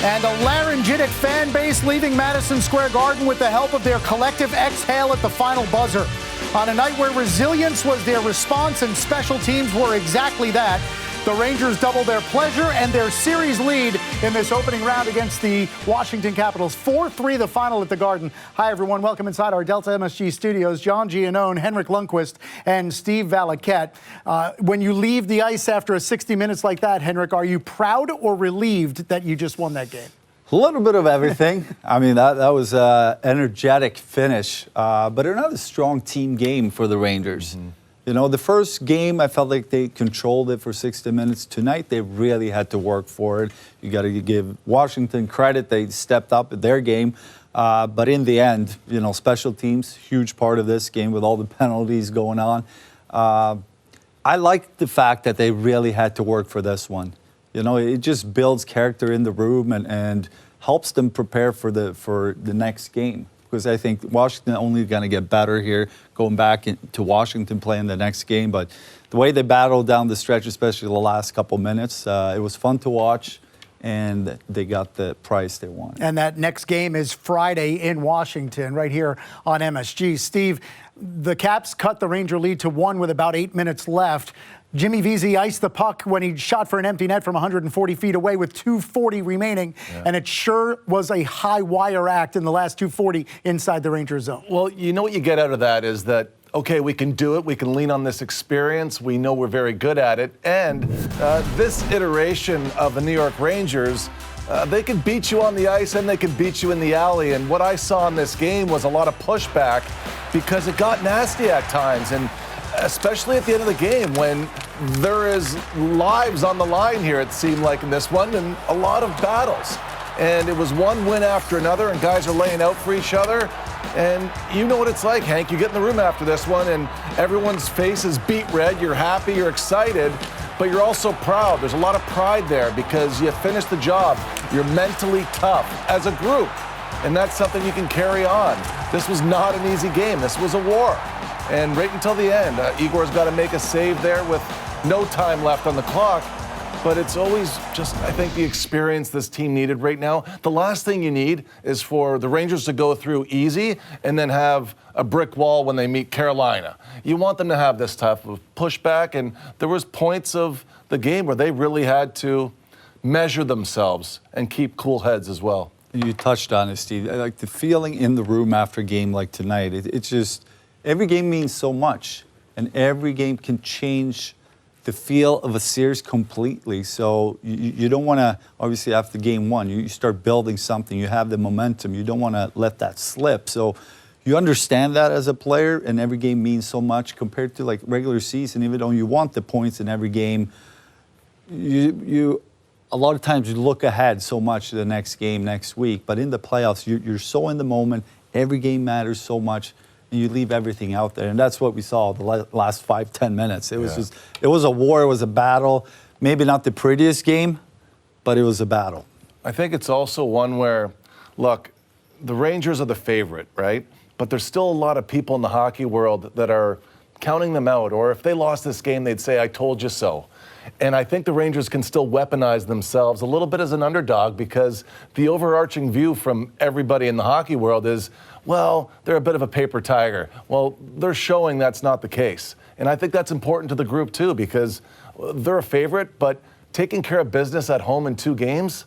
And a laryngitic fan base leaving Madison Square Garden with the help of their collective exhale at the final buzzer. On a night where resilience was their response and special teams were exactly that, the Rangers doubled their pleasure and their series lead in this opening round against the Washington Capitals. 4-3 the final at the Garden. Hi, everyone. Welcome inside our Delta MSG studios. John Giannone, Henrik Lundqvist, and Steve Valiquette. When you leave the ice after a 60 minutes like that, Henrik, are you proud or relieved that you just won that game? A little bit of everything. I mean, that was an energetic finish, but another strong team game for the Rangers. Mm-hmm. You know, the first game, I felt like they controlled it for 60 minutes. Tonight, they really had to work for it. You got to give Washington credit. They stepped up at their game. But in the end, you know, special teams, huge part of this game with all the penalties going on. I like the fact that they really had to work for this one. You know, it just builds character in the room and helps them prepare for the next game. Because I think Washington only going to get better here, going back to Washington playing the next game. But the way they battled down the stretch, especially the last couple minutes, it was fun to watch, and they got the price they wanted. And that next game is Friday in Washington, right here on MSG. Steve, the Caps cut the Ranger lead to 1 with about 8 minutes left. Jimmy Vesey iced the puck when he shot for an empty net from 140 feet away with 2:40 remaining, and it sure was a high-wire act in the last 2:40 inside the Ranger zone. Well, you know what you get out of that is that, okay, we can do it, we can lean on this experience, we know we're very good at it, and this iteration of the New York Rangers, they can beat you on the ice and they can beat you in the alley, and what I saw in this game was a lot of pushback because it got nasty at times, and especially at the end of the game when there is lives on the line here, it seemed like in this one, and a lot of battles. And it was one win after another, and guys are laying out for each other. And you know what it's like, Hank. You get in the room after this one, and everyone's face is beet red. You're happy, you're excited, but you're also proud. There's a lot of pride there because you finished the job. You're mentally tough as a group, and that's something you can carry on. This was not an easy game. This was a war. And right until the end, Igor's got to make a save there with no time left on the clock. But it's always just, I think, the experience this team needed right now. The last thing you need is for the Rangers to go through easy and then have a brick wall when they meet Carolina. You want them to have this type of pushback, and there was points of the game where they really had to measure themselves and keep cool heads as well. You touched on it, Steve. Like the feeling in the room after a game like tonight, it's just... Every game means so much, and every game can change the feel of a series completely. So you don't want to, obviously after game one, you start building something, you have the momentum, you don't want to let that slip. So you understand that as a player, and every game means so much compared to like regular season. Even though you want the points in every game, you a lot of times you look ahead so much to the next game next week. But in the playoffs, you're so in the moment, every game matters so much. And you leave everything out there, and that's what we saw the last 5-10 minutes. It was it was a war, it was a battle. Maybe not the prettiest game, but it was a battle. I think it's also one where, look, the Rangers are the favorite, right? But there's still a lot of people in the hockey world that are counting them out, or if they lost this game, they'd say, "I told you so." And I think the Rangers can still weaponize themselves a little bit as an underdog because the overarching view from everybody in the hockey world is, well, they're a bit of a paper tiger. Well, they're showing that's not the case. And I think that's important to the group too because they're a favorite, but taking care of business at home in 2 games,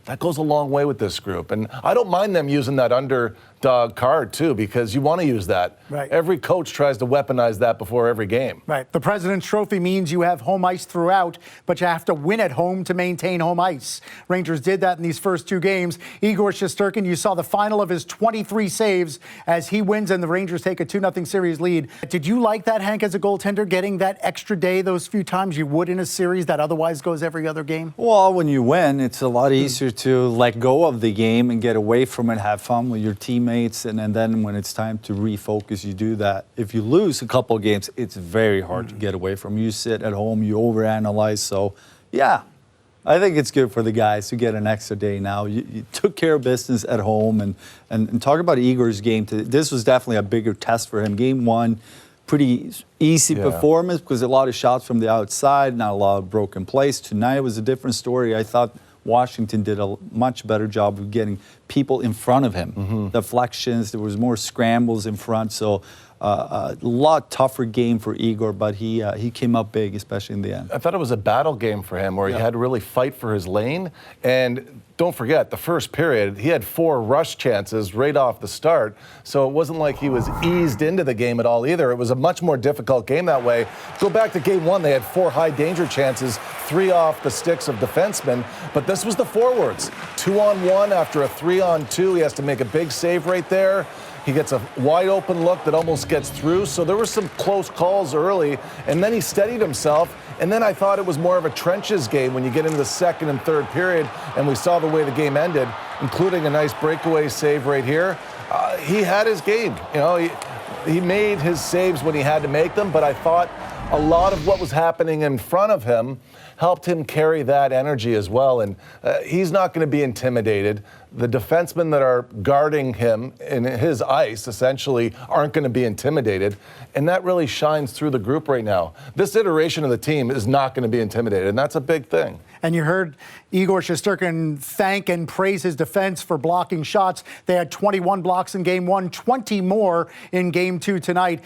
that goes a long way with this group. And I don't mind them using that underdog card, too, because you want to use that. Right. Every coach tries to weaponize that before every game. Right. The President's Trophy means you have home ice throughout, but you have to win at home to maintain home ice. Rangers did that in these first 2 games. Igor Shesterkin, you saw the final of his 23 saves as he wins and the Rangers take a 2-0 series lead. Did you like that, Hank, as a goaltender, getting that extra day those few times you would in a series that otherwise goes every other game? Well, when you win, it's a lot easier to let go of the game and get away from it, have fun with your teammates, and then when it's time to refocus, you do that. If you lose a couple of games, it's very hard to get away from. You sit at home, you overanalyze. So, yeah, I think it's good for the guys to get an extra day now. You took care of business at home, and talk about Igor's game. This was definitely a bigger test for him. Game 1, pretty easy performance because a lot of shots from the outside, not a lot of broken plays. Tonight was a different story. I thought Washington did a much better job of getting people in front of him. Deflections, there was more scrambles in front, so a lot tougher game for Igor, but he came up big, especially in the end. I thought it was a battle game for him where he had to really fight for his lane. And don't forget, the first period, he had 4 rush chances right off the start. So it wasn't like he was eased into the game at all either. It was a much more difficult game that way. Go back to game 1, they had 4 high danger chances, 3 off the sticks of defensemen. But this was the forwards. 2-on-1 after a 3-on-2. He has to make a big save right there. He gets a wide open look that almost gets through. So there were some close calls early, and then he steadied himself. And then I thought it was more of a trenches game when you get into the second and third period, and we saw the way the game ended, including a nice breakaway save right here. He had his game. You know, he made his saves when he had to make them, but I thought a lot of what was happening in front of him helped him carry that energy as well. And he's not going to be intimidated. The defensemen that are guarding him in his ice essentially aren't going to be intimidated. And that really shines through the group right now. This iteration of the team is not going to be intimidated, and that's a big thing. And you heard Igor Shesterkin thank and praise his defense for blocking shots. They had 21 blocks in game 1, 20 more in game 2 tonight.